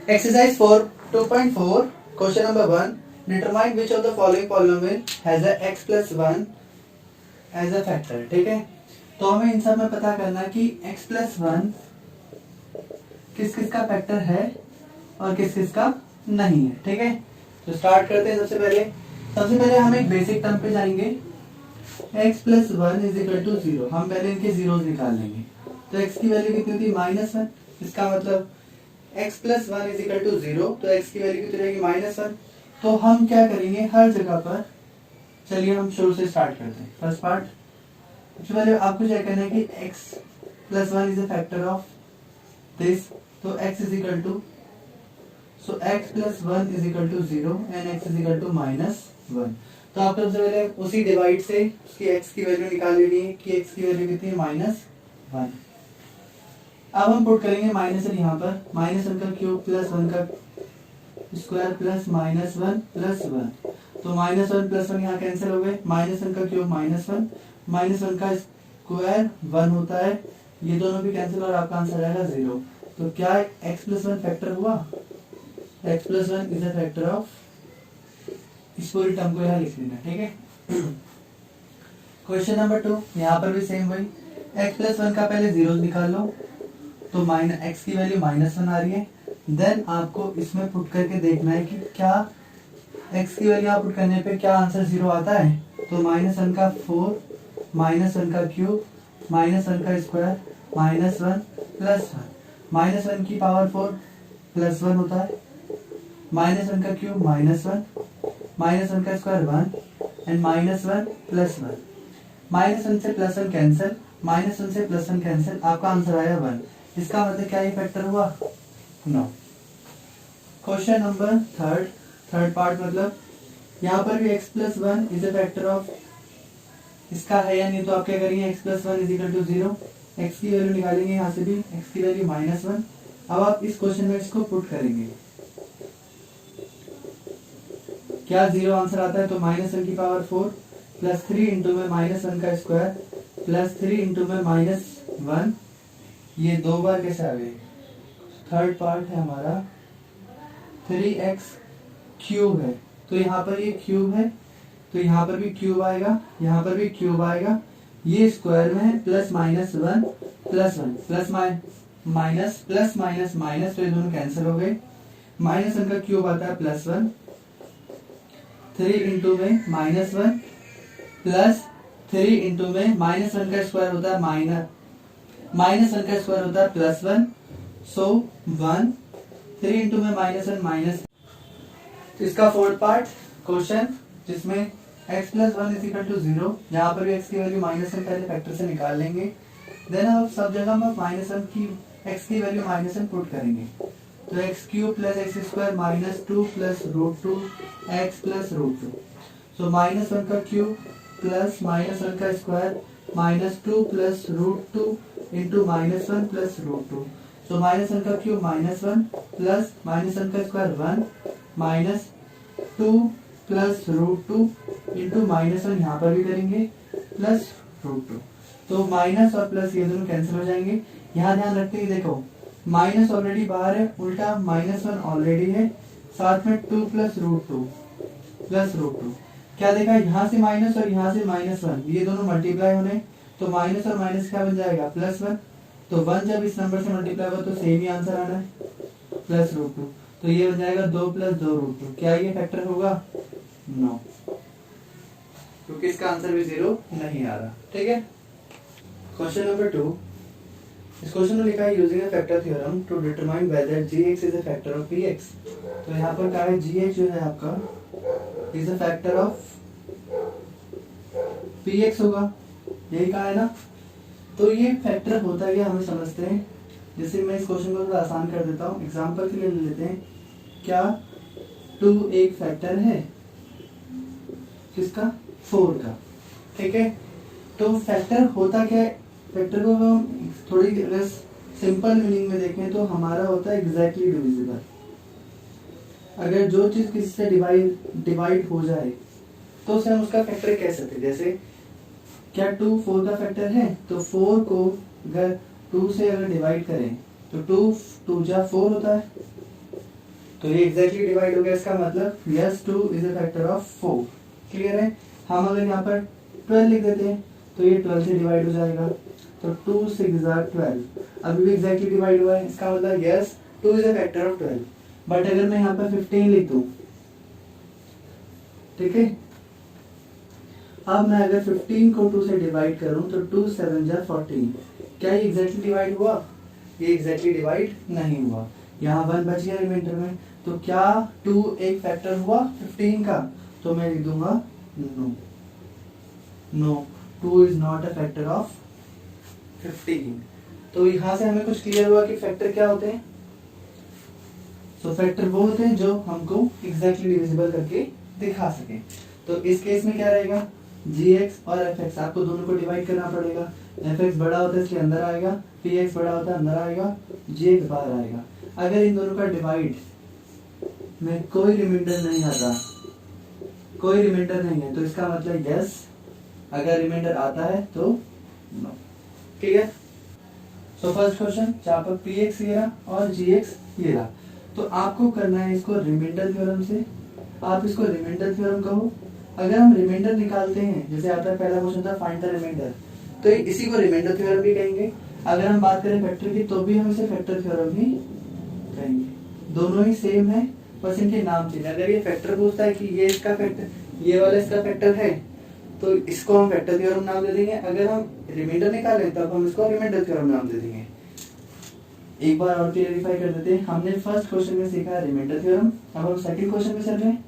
Exercise 4 2.4 question number 1. Determine which of the following polynomial has a x plus 1 as a factor. ठीक है, तो हमें इन सब में पता करना है कि x plus 1 किस किस का फैक्टर है और किस किस का नहीं है. ठीक है, तो स्टार्ट करते हैं. सबसे पहले हम एक बेसिक टर्म पे जाएंगे. x plus 1 is equal to 0. हम पहले इनके जीरोस निकाल लेंगे. तो x की वैल्यू कितनी थी? -1. इसका मतलब x plus 1 is equal to 0. तो x की वैल्यू कितनी रहेगी? -1. तो हम क्या करेंगे हर जगह पर. चलिए हम शुरू से स्टार्ट करते हैं. फर्स्ट पार्ट, सबसे पहले आपको क्या करना है कि x plus 1 is a factor of this. तो x is equal to x plus 1 is equal to 0 and x is equal to -1. तो आपको सबसे पहले उसी डिवाइड से उसकी x की वैल्यू निकाल लेनी है कि x की वैल्यू कितनी है? -1. अब हम पुट करेंगे -1 यहाँ पर. -1 का क्यूब प्लस 1 का स्क्वायर प्लस -1 प्लस 1. तो -1 प्लस 1 यहाँ कैंसिल हो गए. -1 का क्यूब -1, -1 का स्क्वायर 1 होता है. ये दोनों भी कैंसिल और आपका आंसर आएगा 0. तो क्या x प्लस 1 फैक्टर हुआ? x plus 1 is a factor of. इस पूरी टर्म को यहाँ लिख लेना. ठीक है. क्वेश्चन नंबर 2, यहाँ पर भी सेम वही. x प्लस 1 का पहले जीरो निकाल लो. तो x की वैल्यू -1 आ रही है. देन आपको इसमें पुट करके देखना है कि क्या x की वैल्यू आप पुट करने पे क्या आंसर 0 आता है. तो -1 का 4, -1 का क्यूब, -1 का स्क्वायर, -1 प्लस 1. -1 की पावर 4 प्लस 1 होता है. -1 का क्यूब -1, -1 का स्क्वायर 1 एंड -1 प्लस 1. -1 से प्लस 1 कैंसिल, -1 से प्लस 1 कैंसिल. आपका आंसर आया 1. इसका मतलब क्या ये फैक्टर हुआ? No. Question number third part, मतलब यहाँ पर भी x plus 1 is a factor of. इसका है या नहीं? तो आप क्या करेंगे x plus 1 is equal to 0. x की वैल्यू निकालेंगे यहाँ से भी. x की वैल्यू -1. अब आप इस क्वेश्चन में इसको पुट करेंगे. क्या 0 आंसर आता है? तो -1 की पावर 4 प्लस 3 इंटू में -1 का स्क्वायर प्लस 3 इंटू में -1. ये दो बार कैसे आ गए? थर्ड पार्ट है हमारा 3x क्यूब है. तो यहाँ पर ये क्यूब है तो यहाँ पर भी क्यूब आएगा, यहाँ पर भी क्यूब आएगा. ये स्क्वायर में है. Plus -1 plus 1 plus minus plus minus minus. तो ये दोनों कैंसिल हो गए. -1 का क्यूब आता है प्लस 1. 3 इंटू में -1 प्लस 3 इंटू में -1 का स्क्वायर होता है -1 का स्क्वायर होता है प्लस 1. सो 1. 3 इंटू में -1 माइनस. तो इसका फोर्थ पार्ट क्वेश्चन जिसमें x plus 1 is equal to 0. यहाँ पर भी x की वैल्यू -1 पहले फैक्टर से निकाल लेंगे. देन अब सब जगह हम -1 की x की वैल्यू -1 पुट करेंगे. तो x cube plus x square -2 plus √2 x plus √2. सो -1 का क्यूब प्लस -1 का स्क्वायर -2 प्लस √2 इंटू -1 प्लस √2. सो -1 का क्यूब -1 प्लस -1 का स्क्वायर 1 -2 प्लस √2 इंटू -1 यहाँ पर भी करेंगे प्लस √2. तो माइनस और प्लस ये दोनों कैंसिल हो जाएंगे. यहाँ ध्यान रखते ही देखो माइनस ऑलरेडी बाहर है, उल्टा -1 ऑलरेडी है, साथ में 2 प्लस √2. क्या देखा? यहाँ से माइनस और यहाँ से -1 ये दोनों मल्टीप्लाई होने. तो माइनस और माइनस क्या बन जाएगा? +1. तो 1 जब इस नंबर से मल्टीप्लाई होगा तो सेम ही आंसर आना है प्लस √2. तो ये बन जाएगा 2 प्लस 2 √2. क्या ये फैक्टर होगा? नो, क्योंकि इसका आंसर भी 0 नहीं आ रहा. ठीक है. क्वेश्चन नंबर 2, इस क्वेश्चन में लिखा है using a factor theorem to determine whether gx is a factor of px. तो यहाँ पर क्या है? gx जो है आपका is a factor of px होगा. यही कहा है ना. तो ये फैक्टर होता है, हमें समझते हैं. जैसे मैं इस क्वेश्चन को थोड़ा आसान कर देता हूँ. एग्जांपल के लिए ले लेते हैं. क्या 2 एक फैक्टर है? किसका? 4 का. ठीक है. तो फैक्टर होता क्या है? फैक्टर को हम थोड़ी अगर सिंपल मीनिंग में देखें तो हमारा होता है एग्जैक्टली डिविजिबल. अगर जो चीज किसी से डिवाइड हो जाए तो उसे हम उसका फैक्टर कह सकते हैं. जैसे क्या 2 4 का फैक्टर है? तो 4 को अगर 2 से अगर डिवाइड करें तो 2 2 जा 4 होता है. तो ये एग्जैक्टली डिवाइड हो गया, इसका मतलब yes 2 is a factor of 4। Clear है। हम अगर यहाँ पर 12 लिख देते हैं तो ये 12 से डिवाइड हो जाएगा, तो 2 6 12 अभी भी एग्जैक्टली डिवाइड हुआ है, इसका मतलब yes 2 is a factor of 12। But अगर मैं यहाँ पर 15 लिख दूं, ठीक है, अब मैं अगर 15 को 2 से डिवाइड करूं तो 2 7 जा 14, क्या ये एग्जैक्टली डिवाइड हुआ? ये एग्जैक्टली डिवाइड नहीं हुआ, यहाँ 1 बच गया रिमाइंडर में। तो क्या 2 एक फैक्टर हुआ 15 का? तो मैं लिख दूंगा no, no 2 is not a factor of 15। तो यहाँ से हमें कुछ क्लियर हुआ कि फैक्टर क्या होते हैं। तो फैक्टर वो होते हैं जो हमको एग्जैक्टली डिविजिबल करके दिखा सके। तो इस केस में क्या रहेगा, gx और fx आपको दोनों को डिवाइड करना पड़ेगा। fx बड़ा होता है इसलिए अंदर आएगा, px बड़ा होता है अंदर आएगा, gx बाहर आएगा। अगर इन दोनों का डिवाइड में कोई रिमाइंडर नहीं आता, कोई रिमाइंडर नहीं है, तो इसका मतलब यस, अगर रिमाइंडर आता है तो no. Clear. So first question जहाँ पर px ये रहा और gx ये रहा, तो आपको करना है इसको रिमाइंडर थ्योरम से। आप इसको रिमाइंडर थ्योरम कहो। अगर हम रिमाइंडर निकालते हैं, जैसे आता है पहला क्वेश्चन था फाइंड द रिमाइंडर, तो इसी को रिमाइंडर थ्योरम भी कहेंगे। अगर हम बात करें फैक्टर की तो भी हम इसे फैक्टर थ्योरम ही कहेंगे। दोनों ही सेम है, बस इनके नाम चेंज। अगर ये फैक्टर पूछता है कि ये इसका फैक्टर, ये वाला इसका फैक्टर है, तो इसको हम फैक्टर थ्योरम नाम दे देंगे। अगर हम रिमाइंडर निकालें तब हम इसको रिमाइंडर थ्योरम नाम दे देंगे। एक बार और क्लियरिफाई कर देते हैं। हमने फर्स्ट क्वेश्चन में सीखा रिमाइंडर थ्योरम, अब हम सेकंड क्वेश्चन में चल रहे हैं।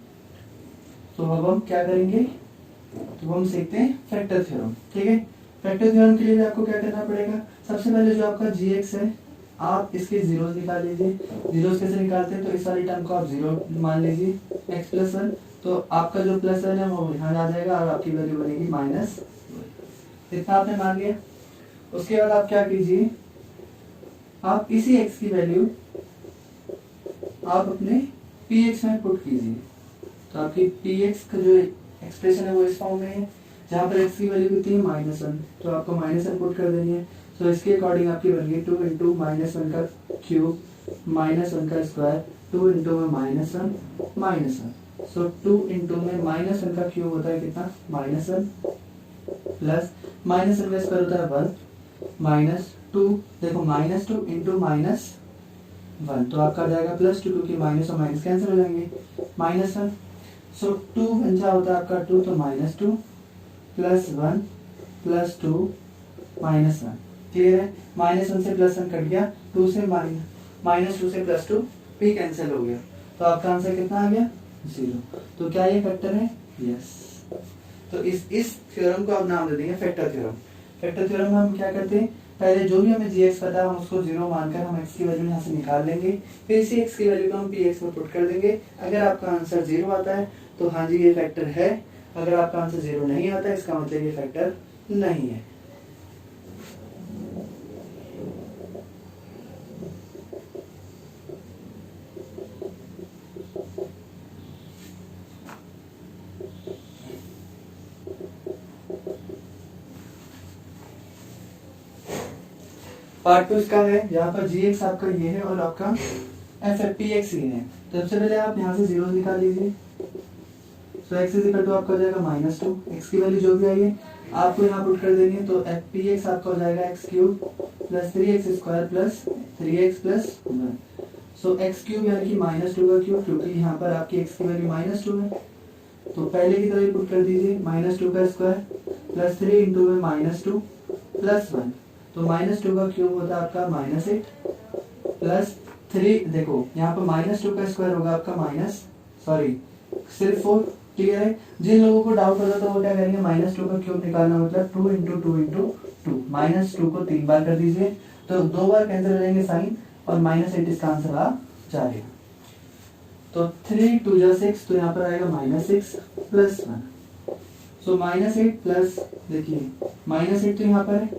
तो अब हम क्या करेंगे, तो हम सीखते हैं फैक्टर थ्योरम। ठीक है। फैक्टर थ्योरम के लिए आपको क्या करना पड़ेगा, सबसे पहले जो आपका gx है आप इसके जीरोस निकाल लीजिए। जीरोस कैसे निकालते हैं, तो इस वाली टर्म को आप जीरो मान लीजिए, x प्लस 1, तो आपका जो प्लस 1 है वो यहाँ आ जाएगा और आपकी वैल्यू बनेगी माइनस। इतना आपने मान लिया। उसके बाद आप क्या कीजिए, आप इसी x की वैल्यू आप अपने px में पुट कीजिए। तो आपकी px का जो एक्सप्रेशन है वो इस फॉर्म में है, जहाँ पर x की वैल्यू कितनी है -1, तो आपको -1 पुट कर देनी है। तो इसके अकॉर्डिंग आपकी बन गई 2 इंटू -1 का क्यूब -1 का स्क्वायर, 2 इंटू में -1 सो 2 इंटू में -1 का क्यूब होता है कितना, -1 प्लस -1 का स्क्वायर होता है 1 -2, देखो -2 इंटू -1 तो आपका आ जाएगा +2, क्योंकि माइनस और माइनस कैंसिल हो जाएंगे, -1 सो 2 बचा होता है आपका 2, तो -2 प्लस 1 प्लस 2 -1। क्लियर है। -1 से +1 कट गया, 2 से -2 से +2 भी कैंसिल हो गया, तो आपका आंसर कितना आ गया, 0। तो क्या ये फैक्टर है, यस। तो इस थ्योरम को आप नाम दे देंगे फैक्टर थ्योरम। फैक्टर थ्योरम में हम क्या करते हैं, पहले जो भी हमें gx पता है हम उसको 0 मानकर हम x की वैल्यू यहाँ से निकाल लेंगे, फिर इसी x की वैल्यू को हम px में पुट कर देंगे। अगर आपका आंसर 0 आता है तो हाँ जी ये फैक्टर है, अगर आपका आंसर 0 नहीं आता है इसका मतलब ये फैक्टर नहीं है। पार्ट 2 इसका है, जहाँ पर gx आपका ये है और आपका px ये है। तो सबसे पहले आप यहाँ से जीरो निकाल लीजिए। सो x इज इक्वल टू आपका हो जाएगा -2, x की वैल्यू जो भी आई है आपको यहाँ पुट कर देनी है। तो px आपका हो जाएगा x cube plus 3x square plus 3x plus 1। सो x क्यूब यानी कि -2 का क्यूब, क्योंकि यहाँ पर आपकी x की वैल्यू -2 है, तो पहले की तरह ही पुट कर दीजिए, -2 का स्क्वायर प्लस 3 इंटू में -2 प्लस 1, तो -2 का क्यूब होता है आपका -8 प्लस 3, देखो यहाँ पर -2 का स्क्वायर होगा आपका सिर्फ 4। क्लियर है। जिन लोगों को डाउट होता तो वो क्या करेंगे, -2 का क्यूब निकालना मतलब 2 इंटू 2 इंटू 2, -2 को 3 बार कर दीजिए, तो 2 बार कैंसिल हो जाएंगे साइन, और -8 इसका आंसर आ जाएगा। तो 3 2 जा 6, तो यहाँ पर आएगा -6 प्लस 1, सो -8 प्लस, देखिए -8 तो यहाँ पर है,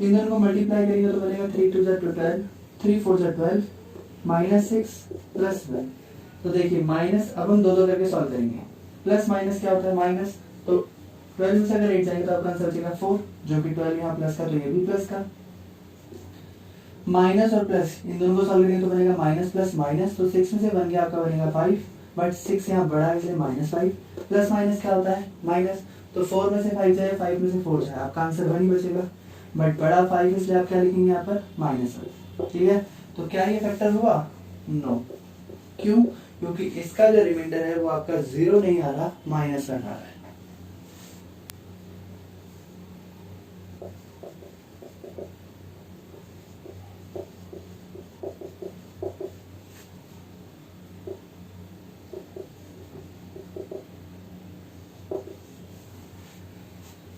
इन दोनों को मल्टीप्लाई करेंगे तो बनेगा 3 2 जा 12, 3 4 जा 12, -6 प्लस 1। तो देखिए माइनस, अब हम 2 करके सॉल्व करेंगे, प्लस माइनस क्या होता है माइनस, तो 12 में से अगर 8 जाएंगे तो आपका आंसर बचेगा 4, जो कि 12 यहाँ प्लस का, तो ये भी प्लस का। माइनस और प्लस इन दोनों को सॉल्व करेंगे तो बनेगा माइनस प्लस माइनस, तो 6 में से 1 गया आपका बनेगा 5, बट 6 यहाँ बड़ा है इसलिए -5, प्लस माइनस क्या होता है माइनस, तो 4 में से 5 जाए, 5 में से 4 जाए, आपका आंसर 1 ही बचेगा, बट बड़ा 5 इसलिए आप क्या लिखेंगे यहाँ पर -1। ठीक है, तो क्या ये फैक्टर हुआ? नो। क्यों? क्योंकि इसका जो रिमाइंडर है वो आपका 0 नहीं आ रहा, -1 आ रहा है।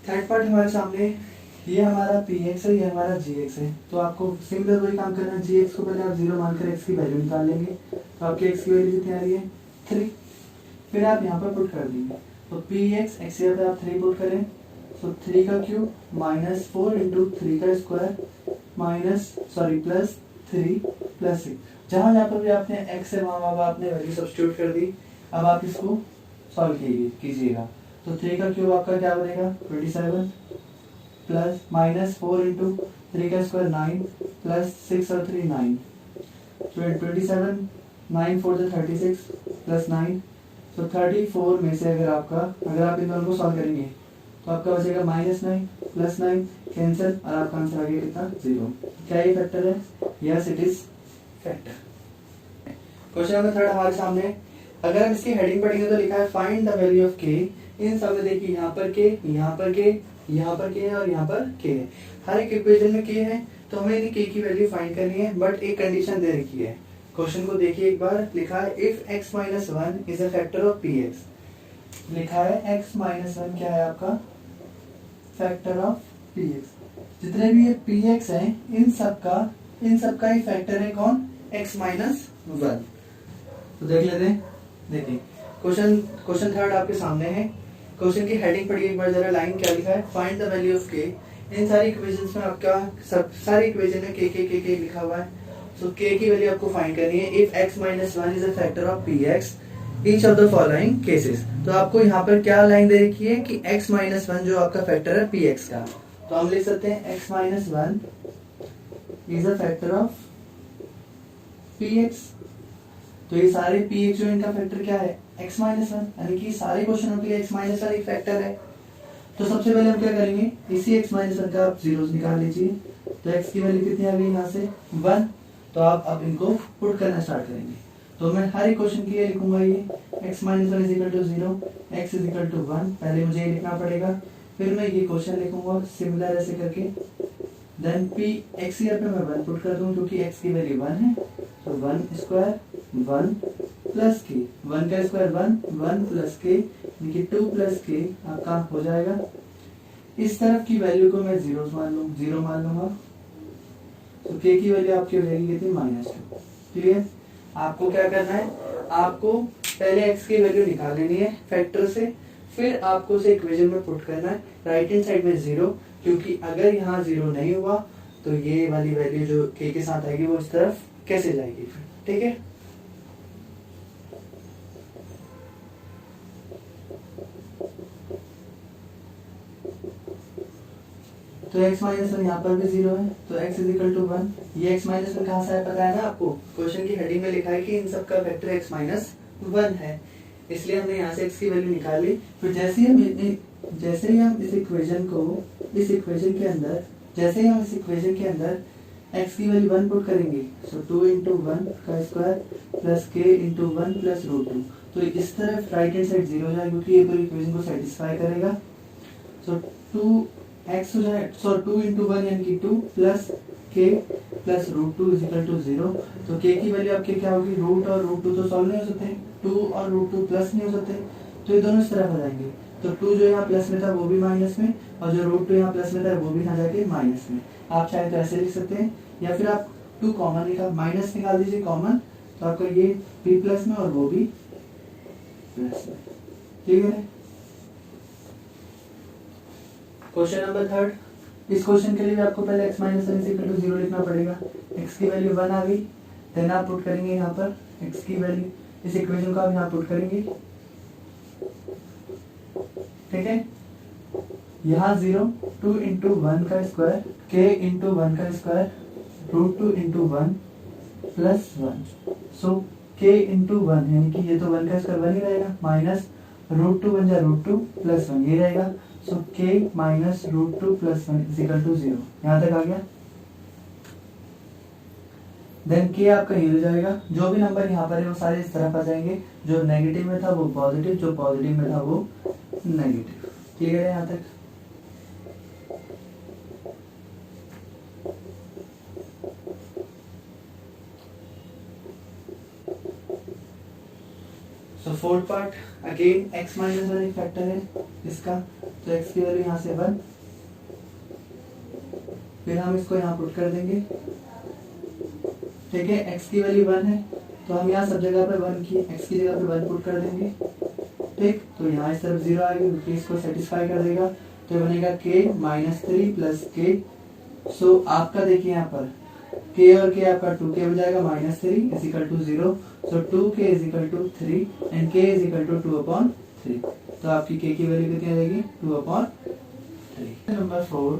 थर्ड पार्ट हमारे सामने, ये हमारा px है, ये हमारा gx है, तो आपको सिमिलर वही काम करना है। gx को पहले आप 0 मानकर x की वैल्यू निकाल लेंगे, तो आपके x की वैल्यू कितनी आ रही है 3, फिर आप यहाँ पर पुट कर देंगे, तो px x यहाँ पे आप 3 पुट करें, तो 3 का क्यूब -4 इंटू 3 का स्क्वायर प्लस 3 प्लस 6, जहाँ जहाँ पर भी आपने x है वहाँ आपने वैल्यू सब्स्टिट्यूट कर दी। अब आप इसको सॉल्व कीजिएगा, तो 3 का क्यूब आपका क्या बनेगा 27 प्लस -4 इंटू 3 का स्क्वायर 9 प्लस 6 और 3 9, तो 27 9 4 36 प्लस 9, तो 34 में से अगर आप इन दोनों को सॉल्व करेंगे तो आपका बचेगा -9 प्लस 9 कैंसिल, और आपका आंसर आ गया कितना 0। क्या ये फैक्टर है? Yes it is factor. Question number 3 हमारे सामने, अगर हम इसकी हेडिंग पढ़ेंगे तो लिखा है find the value of k। इन सब में देखिए यहाँ पर k, यहाँ पर k, यहाँ पर k है और यहाँ पर k है, हर एक इक्वेशन में k है, तो हमें इन k की वैल्यू फाइंड करनी है, बट एक कंडीशन दे रखी है। क्वेश्चन को देखिए एक बार, लिखा है if x minus 1 is a factor of px। लिखा है x माइनस 1 क्या है आपका फैक्टर ऑफ px। जितने भी ये px है इन सबका ही फैक्टर है कौन? x minus 1। तो देख लेते हैं, देखिए क्वेश्चन थर्ड आपके सामने है। क्वेश्चन की हेडिंग पढ़िए एक बार जरा, लाइन क्या लिखा है find the value of k। इन सारी इक्वेशंस में आपका सारी इक्वेशन में k लिखा हुआ है, सो k की वैल्यू आपको फाइंड करनी है। If x minus 1 is a factor of px each of the following cases, तो आपको यहाँ पर क्या लाइन दे रखी है कि x माइनस 1 जो आपका फैक्टर है px का, तो हम लिख सकते हैं x minus 1 is a factor of px। तो ये सारे px जो इनका फैक्टर क्या है x माइनस 1, यानी कि सारे क्वेश्चनों के लिए x माइनस 1 एक फैक्टर है। तो सबसे पहले हम क्या करेंगे, इसी x माइनस 1 का आप जीरोस निकाल लीजिए, तो x की वैल्यू कितनी आ गई यहाँ से 1, तो आप अब इनको पुट करना स्टार्ट करेंगे। तो मैं हर एक क्वेश्चन के लिए लिखूंगा ये x minus 1 is equal to 0, x is equal to 1, पहले मुझे ये लिखना पड़ेगा, फिर मैं ये क्वेश्चन लिखूंगा सिमिलर ऐसे करके, देन p x यहाँ पे मैं 1 पुट कर दूं क्योंकि x की वैल्यू 1 है, तो 1 स्क्वायर 1 प्लस k, 1 का स्क्वायर 1 प्लस k, यानी कि 2 प्लस k आपका हो जाएगा। इस तरफ की वैल्यू को मैं 0 मान लूंगा, तो k की वैल्यू आपकी हो जाएगी कितनी -2। क्लियर? आपको क्या करना है, आपको पहले x की वैल्यू निकाल लेनी है फैक्टर से, फिर आपको उसे इक्वेशन में पुट करना है, राइट हैंड साइड में 0, क्योंकि अगर यहाँ 0 नहीं हुआ तो ये वाली वैल्यू जो k के साथ आएगी वो इस तरफ कैसे जाएगी फिर। ठीक है, तो x माइनस 1 यहाँ पर भी 0 है, तो x इज इक्वल टू 1। ये x माइनस 1 कहाँ से है पता है ना आपको, क्वेश्चन की हेडिंग में लिखा है कि इन सब का वेक्टर x माइनस 1 है, इसलिए हमने यहाँ से x की वैल्यू निकाल ली। फिर जैसे ही हम इस इक्वेशन के अंदर x की वैल्यू 1 पुट करेंगे, सो 2 इंटू 1 का square plus k into 1 plus √2, तो इस तरफ राइट हैंड साइड 0 हो जाएगा क्योंकि ये पूरी इक्वेशन को सेटिस्फाई करेगा। सो 2x हो जाए, सो 2 इंटू 1 यानी कि 2 plus k plus √2 is equal to 0। तो k की वैल्यू आपकी क्या होगी, रूट और √2 तो सॉल्व नहीं हो सकते, 2 और √2 प्लस नहीं हो सकते, तो ये दोनों इस तरफ आ जाएंगे। तो 2 जो यहाँ प्लस में था वो भी माइनस में, और जो √2 यहाँ प्लस में था वो भी आ जाएगा माइनस में। आप चाहे तो ऐसे लिख सकते हैं, या फिर आप 2 कॉमन माइनस निकाल दीजिए कॉमन, तो आपका ये भी प्लस में और वो भी प्लस में। ठीक है, क्वेश्चन नंबर 3, इस क्वेश्चन के लिए भी आपको पहले x माइनस 1 इक्वल टू 0 लिखना पड़ेगा। x की वैल्यू 1 आ गई, देन आप पुट करेंगे यहाँ पर x की वैल्यू, इस इक्वेशन को आप यहाँ पुट करेंगे। ठीक है, यहाँ 0, 2 इंटू 1 का स्क्वायर, k इंटू 1 का स्क्वायर √2 इंटू 1 प्लस 1। सो k इंटू 1 यानी कि ये तो 1 का स्क्वायर 1 ही रहेगा, माइनस √2 बन जाए √2 प्लस 1 ये रहेगा। So k minus √2 plus 1 is equal to 0। यहाँ तक आ गया। देन k आपका ये हो जाएगा, जो भी नंबर यहाँ पर है वो सारे इस तरफ आ जाएंगे, जो नेगेटिव में था वो पॉजिटिव, जो पॉजिटिव में था वो नेगेटिव। क्लियर है यहाँ तक? So fourth part again x minus 1 एक फैक्टर है इसका, तो x की वैल्यू यहाँ से 1, फिर हम इसको यहाँ पुट कर देंगे। ठीक है, x की वैल्यू 1 है तो हम यहाँ सब जगह पे 1 की x की जगह पे 1 पुट कर देंगे। ठीक, तो यहाँ इस तरफ 0 आएगी क्योंकि इसको सेटिस्फाई कर देगा, तो बनेगा k माइनस 3 प्लस k। सो आपका देखिए यहाँ पर k और k आपका 2k हो जाएगा, minus 3 is equal to 0। So 2k is equal to 3 and k is equal to 2/3। तो आपकी k की वैल्यू कितनी आ जाएगी? 2/3। नंबर 4,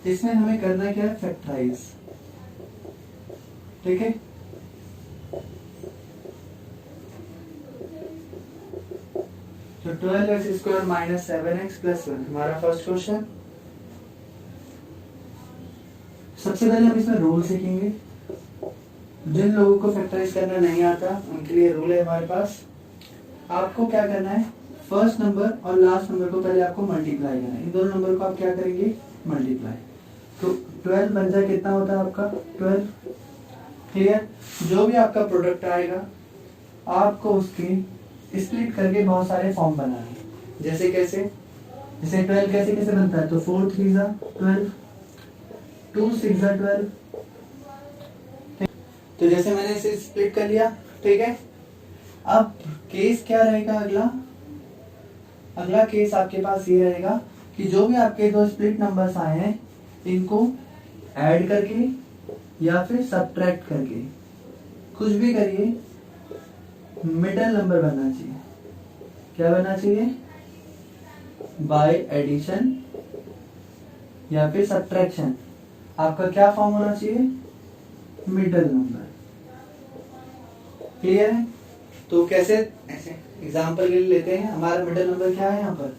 इसमें हमें करना क्या है? फैक्टराइज। ठीक है, तो 12x square minus 7x plus 1 हमारा फर्स्ट क्वेश्चन। सबसे पहले हम इसमें रूल सीखेंगे। जिन लोगों को फैक्टराइज करना नहीं आता उनके लिए रूल है हमारे पास। आपको क्या करना है, फर्स्ट नंबर और लास्ट नंबर को पहले आपको मल्टीप्लाई करना है। इन दोनों नंबर को आप क्या करेंगे? मल्टीप्लाई। तो 12 बन जाए कितना होता है आपका? 12। क्लियर? जो भी आपका प्रोडक्ट आएगा आपको उसके स्प्लिट करके बहुत सारे फॉर्म बनाने। जैसे कैसे? जैसे 12 कैसे कैसे बनता है? तो 4 3 जा 12, 2 6 जा 12। तो जैसे मैंने इसे स्प्लिट कर लिया, ठीक है। अब केस क्या रहेगा? अगला केस आपके पास ये रहेगा कि जो भी आपके दो स्प्लिट नंबर्स आए हैं इनको ऐड करके या फिर सब्ट्रैक्ट करके, कुछ भी करिए, मिडल नंबर बनना चाहिए। क्या बनना चाहिए? बाय एडिशन या फिर सब्ट्रैक्शन आपका क्या फॉर्म होना चाहिए? Middle number. क्लियर है? तो कैसे? ऐसे एग्जांपल के लिए लेते हैं। हमारा मिडल नंबर क्या है? यहाँ पर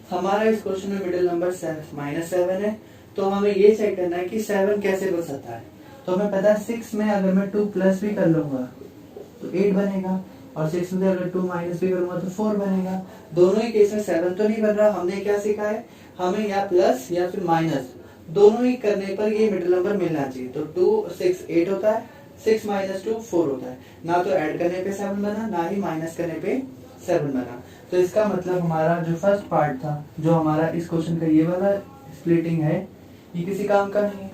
हमारा इस क्वेश्चन में मिडल नंबर -7 है। तो हमें ये चेक करना है कि 7 कैसे बन सकता है। तो हमें पता है 6 में अगर मैं 2 प्लस भी कर लूंगा तो 8 बनेगा, और 6 में अगर 2 माइनस भी करूंगा तो 4 बनेगा। दोनों ही केस में 7 तो नहीं बन रहा। हमने क्या सीखा है? हमें या प्लस या फिर माइनस दोनों ही करने पर ये मिडिल नंबर मिलना चाहिए। तो 2 6 8 होता है, 6 माइनस 2 4 होता है। ना तो ऐड करने पे 7 बना, ना ही माइनस करने पे 7 बना। तो इसका मतलब हमारा जो फर्स्ट पार्ट था, जो हमारा इस क्वेश्चन का ये वाला स्प्लिटिंग है, ये किसी काम का नहीं है।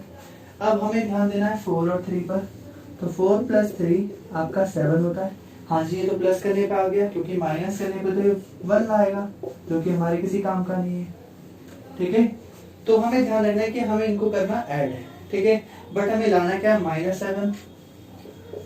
अब हमें ध्यान देना है 4 और 3 पर। तो 4 प्लस 3 आपका 7 होता है। हाँ जी, ये तो प्लस करने पे आ गया क्योंकि माइनस करने पे तो 1 आएगा, जो कि हमारे किसी काम का नहीं है। ठीक है, तो हमें ध्यान रखना है कि हमें इनको करना ऐड है। ठीक है, बट हमें लाना क्या है? -7।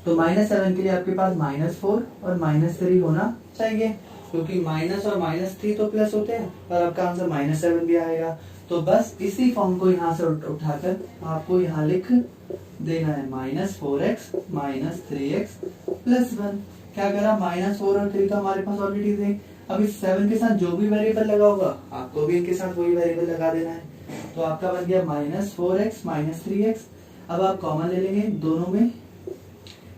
तो -7 के लिए आपके पास -4 और -3 होना चाहिए, क्योंकि माइनस और -3 तो प्लस होते हैं और आपका आंसर -7 भी आएगा। तो बस इसी फॉर्म को यहाँ से उठाकर आपको यहाँ लिख देना है -4x -3x प्लस 1। क्या करा? -4 और 3 तो हमारे पास ऑलरेडी थे। अब इस 7 के साथ जो भी वेरिएबल लगा होगा आपको भी इनके साथ वही वेरिएबल लगा देना है। तो आपका बन गया -4x -3x। अब आप कॉमन ले लेंगे दोनों में,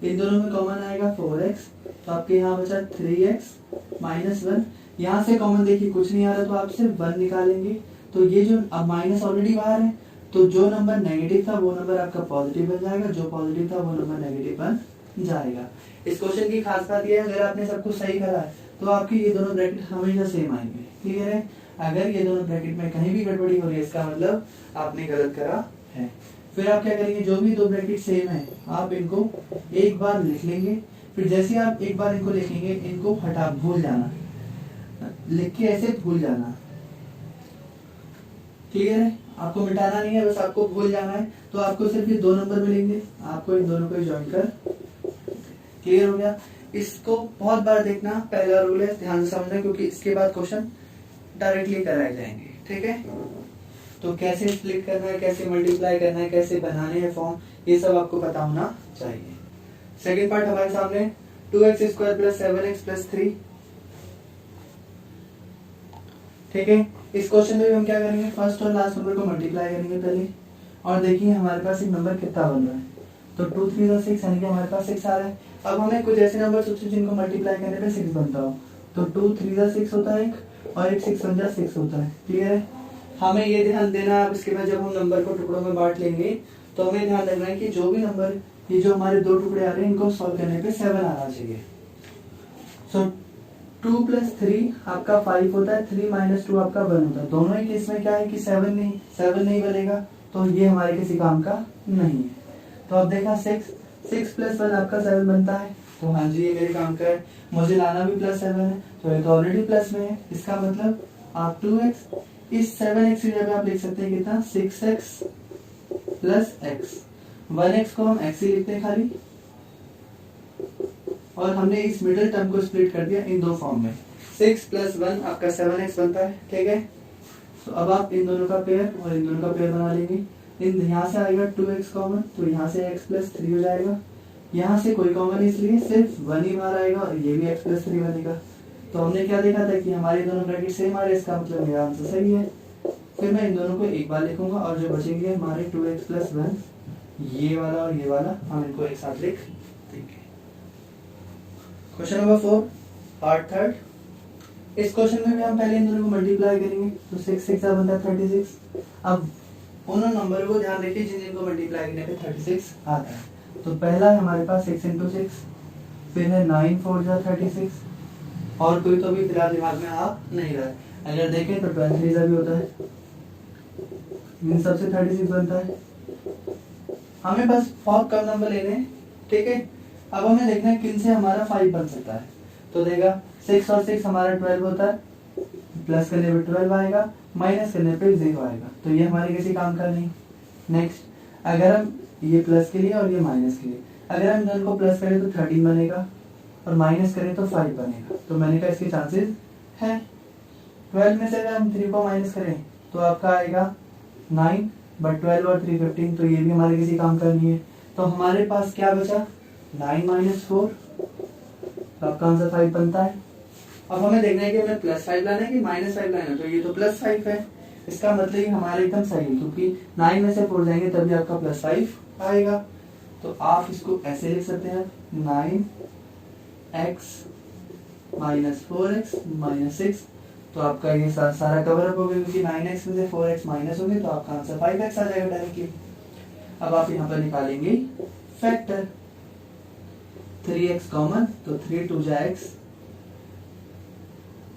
इन दोनों में कॉमन आएगा 4x, तो आपके यहाँ बचा 3x -1। यहाँ से कॉमन देखिए कुछ नहीं आ रहा तो आप सिर्फ 1 निकालेंगे। तो ये जो अब माइनस ऑलरेडी बाहर है, तो जो नंबर नेगेटिव था वो नंबर आपका पॉजिटिव बन जाएगा, जो पॉजिटिव था वो नंबर नेगेटिव बन जाएगा। इस क्वेश्चन की खास बात ये है, अगर आपने सब कुछ सही करा है तो आपके ये दोनों ब्रैकेट हमेशा सेम आएंगे। क्लियर है? अगर ये दोनों ब्रैकेट में कहीं भी गड़बड़ी हो रही है इसका मतलब आपने गलत करा है। फिर आप क्या करेंगे? जो भी दो ब्रैकेट सेम है आप इनको एक बार लिख लेंगे। फिर जैसे आप एक बार इनको लिखेंगे, इनको हटा भूल जाना, लिख के ऐसे भूल जाना। क्लियर है? आपको मिटाना नहीं है, बस आपको भूल जाना है। तो आपको सिर्फ ये 2 नंबर मिलेंगे, आपको इन दोनों को ज्वाइन कर। क्लियर हो गया? इसको बहुत बार देखना, पहला रूल है, ध्यान से समझना, क्योंकि इसके बाद क्वेश्चन डायरेक्टली कराए जाएंगे। ठीक है? तो कैसे स्प्लिट करना है, कैसे मल्टीप्लाई करना है, कैसे बनाने हैं फॉर्म, ये सब आपको पता होना चाहिए। सेकेंड पार्ट हमारे सामने 2x² + 7x + 3। ठीक है, इस क्वेश्चन में भी हम क्या करेंगे, फर्स्ट और लास्ट नंबर को मल्टीप्लाई करेंगे पहले, और देखिए हमारे पास एक नंबर कितना बन रहा है। तो 2 3 6 यानी कि हमारे पास 6 आ रहा है। अब हमें कुछ ऐसे नंबर सोचे जिनको मल्टीप्लाई करने पे 6 बनता हो। तो 2 3 6 होता है एक, और एक 6 1 6 होता है। क्लियर है, हमें ये ध्यान देना है। अब इसके बाद जब हम नंबर को टुकड़ों में बांट लेंगे तो हमें ध्यान रखना है कि जो भी नंबर, ये जो हमारे दो टुकड़े आ रहे हैं, इनको सॉल्व करने पे 7 आना चाहिए। सो 2 + 3 आपका 5 होता है, 3 - 2 आपका 1 होता है। दोनों ही केस में क्या है कि 7 नहीं बनेगा, तो ये हमारे किसी काम का नहीं है। तो अब देखा 6 + 1 आपका 7 बनता है। तो हाँ जी, ये मेरे काम का है, मुझे लाना भी +7 है, तो ये तो ऑलरेडी प्लस में है। इसका मतलब आप 2x, इस 7x की जगह आप लिख सकते हैं कितना, 6x + x। 1x को हम x ही लिखते हैं खाली, और हमने इस मिडिल टर्म को स्प्लिट कर दिया इन दो फॉर्म में। 6 + 1 आपका 7x बनता है। ठीक है, तो अब आप इन दोनों का पेयर और इन दोनों का पेयर बना लेंगे। इन यहाँ से आएगा 2x कॉमन, तो यहाँ से x + 3 हो जाएगा। यहाँ से कोई कॉमन, इसलिए सिर्फ 1 ही बाहर आएगा, और ये भी x + 3 बनेगा। तो हमने क्या देखा था कि हमारे दोनों ब्रैकेट सेम आ रहे हैं, इसका मतलब मेरा आंसर सही है। फिर मैं इन दोनों को एक बार लिखूंगा, और जो बचेंगे हमारे 2x + 1, ये वाला और ये वाला, हम इनको एक साथ लिख देंगे। Question number 4 part third. इस क्वेश्चन में भी हम पहले इन दोनों को मल्टीप्लाई करेंगे। तो 6 6 बनता है 36। अब उन नंबर को ध्यान रखिए जिनको मल्टीप्लाई करने पे 36 आता है। तो पहला है हमारे पास 6 × 6, फिर है 9 4 जा 36, और कोई तो भी फिलहाल दिमाग में आ नहीं रहा है। अगर देखें तो 12 3 भी होता है, इन सबसे 36 बनता है। हमें बस बहुत कम नंबर लेने हैं। ठीक है, अब हमें देखना है किन से हमारा 5 बन सकता है। तो देगा 6 और 6 हमारा 12 होता है, प्लस करने पे 12 आएगा, माइनस करने पे 0 आएगा। तो ये हमारे किसी काम का नहीं। नेक्स्ट, अगर हम ये प्लस के लिए और ये माइनस के लिए, अगर हम दोनों को प्लस करें तो 13 बनेगा, और माइनस करें तो 5 बनेगा। तो मैंने कहा इसके चांसेस है। 12 में से अगर हम 3 को माइनस करें तो आपका आएगा 9, बट 12 और 3 15, तो ये भी हमारे किसी काम का नहीं है। तो हमारे पास क्या बचा, 9 - 4, तो आपका आंसर 5 बनता है। अब हमें देखना है कि हमें +5 लाना है कि -5 लाना है। तो ये तो +5 है, इसका मतलब ये हमारा एकदम सही है, क्योंकि 9 में से 4 जाएंगे तभी आपका +5 आएगा। तो आप इसको ऐसे लिख सकते हैं, 9x - 4x - 6। तो आपका ये सारा कवर अप हो गया, क्योंकि 9x में से 4x माइनस होंगे तो आपका आंसर 5x आ जाएगा डायरेक्टली। अब आप यहाँ पर निकालेंगे फैक्टर, 3x कॉमन, तो 3 2 जा x,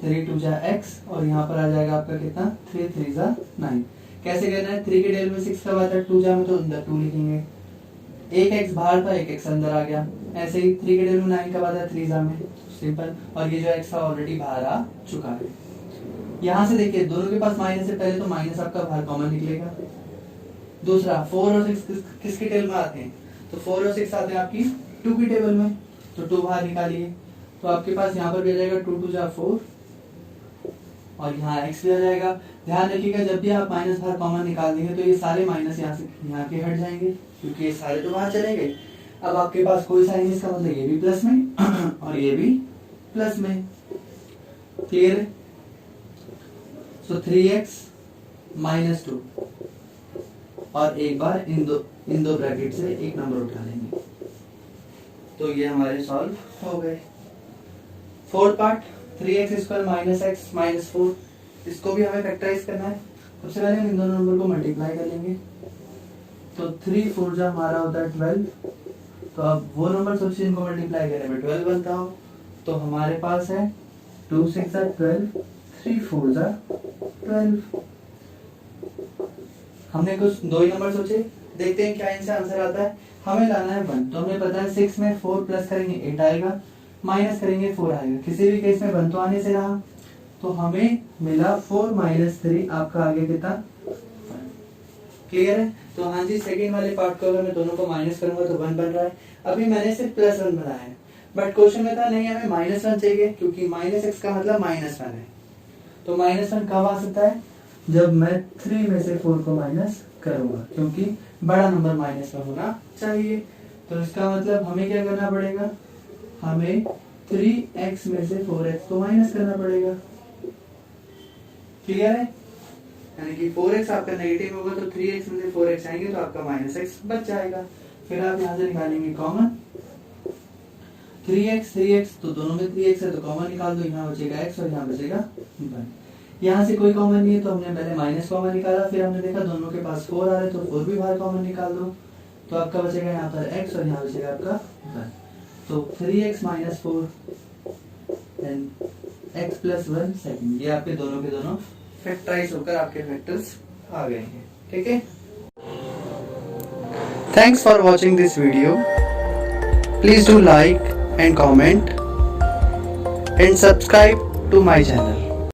3 2 जा x, और यहाँ पर आ जाएगा आपका कितना, 3 3 जा 9। कैसे करना है, 3 के टेबल में 6 कब आता है, 2 जा में तो अंदर 2 लिखेंगे। एक x बाहर था, एक x अंदर आ गया। ऐसे ही 3 के टेबल में 9 कब आता है, 3 जा में, सिंपल। और ये जो x था ऑलरेडी बाहर आ चुका है। यहाँ से देखिए दोनों के पास माइनस है, पहले तो माइनस आपका बाहर कॉमन निकलेगा। दूसरा 4 और 6 किसके टेबल में आते हैं, तो 4 और 6 आते हैं आपकी 2 की टेबल में, तो 2 बाहर निकालिए। तो आपके पास यहाँ पर भी आ जाएगा 2 2 जा 4, और यहाँ x भी आ जाएगा। ध्यान रखिएगा जब भी आप माइनस बाहर कॉमन निकाल देंगे तो ये सारे माइनस यहाँ से यहाँ के हट जाएंगे, क्योंकि ये सारे तो बाहर चले गए। अब आपके पास कोई साइन, इसका मतलब ये भी प्लस में और ये भी प्लस में। क्लियर है, सो 3x - 2, और एक बार इन दो ब्रैकेट से एक नंबर उठा लेंगे, तो ये हमारे सॉल्व हो गए। फोर्थ पार्ट, 3x² - x - 4, इसको भी हमें फैक्टराइज करना है। सबसे पहले हम इन दोनों नंबर को मल्टीप्लाई कर लेंगे। तो 3 4 जा हमारा होता है 12, तो अब वो नंबर सोचिए इनको मल्टीप्लाई करने में 12 बनता हो। तो हमारे पास है 2 6 जा 12, 3 4 जा 12। हमने कुछ दो ही नंबर सोचे, देखते हैं क्या इनसे आंसर आता है। हमें लाना है 1, तो हमें पता है 6 में 4 प्लस करेंगे 8 आएगा, माइनस करेंगे 4 आएगा। किसी भी केस में 1 तो आने से रहा, तो हमें मिला 4 - 3, आपका आगे कितना, क्लियर है। तो हाँ जी, सेकंड वाले पार्ट को अगर मैं दोनों को माइनस करूंगा तो 1 बन रहा है। अभी मैंने सिर्फ +1 बनाया है, बट क्वेश्चन में था नहीं हमें -1 चाहिए, क्योंकि -x का मतलब -1 है। तो -1 कब आ सकता है, जब मैं 3 में से 4 को माइनस करूंगा, क्योंकि बड़ा नंबर माइनस में होना चाहिए। तो इसका मतलब हमें क्या करना पड़ेगा, हमें 3x में से 4x को माइनस करना पड़ेगा। क्लियर है? यानी कि 4x आपका नेगेटिव होगा तो 3x में से 4x आएंगे तो आपका -x बच जाएगा। फिर आप यहाँ से निकालेंगे कॉमन 3x तो दोनों में 3x है तो कॉमन निकाल दो, यहाँ बचेगा x और यहाँ बचेगा 1। यहाँ से कोई कॉमन नहीं है तो हमने पहले माइनस कॉमन निकाला, फिर हमने देखा दोनों के पास 4 आ रहे तो 4 भी बाहर कॉमन निकाल दो, तो आपका बचेगा यहाँ पर x और यहाँ बचेगा आपका 1। तो 3x - 4 देन x + 1 सेकंड, ये आपके दोनों के दोनों फैक्टराइज होकर आपके फैक्टर्स आ गए हैं। ठीक है, thanks for watching this video. Please do like and comment and subscribe to my channel.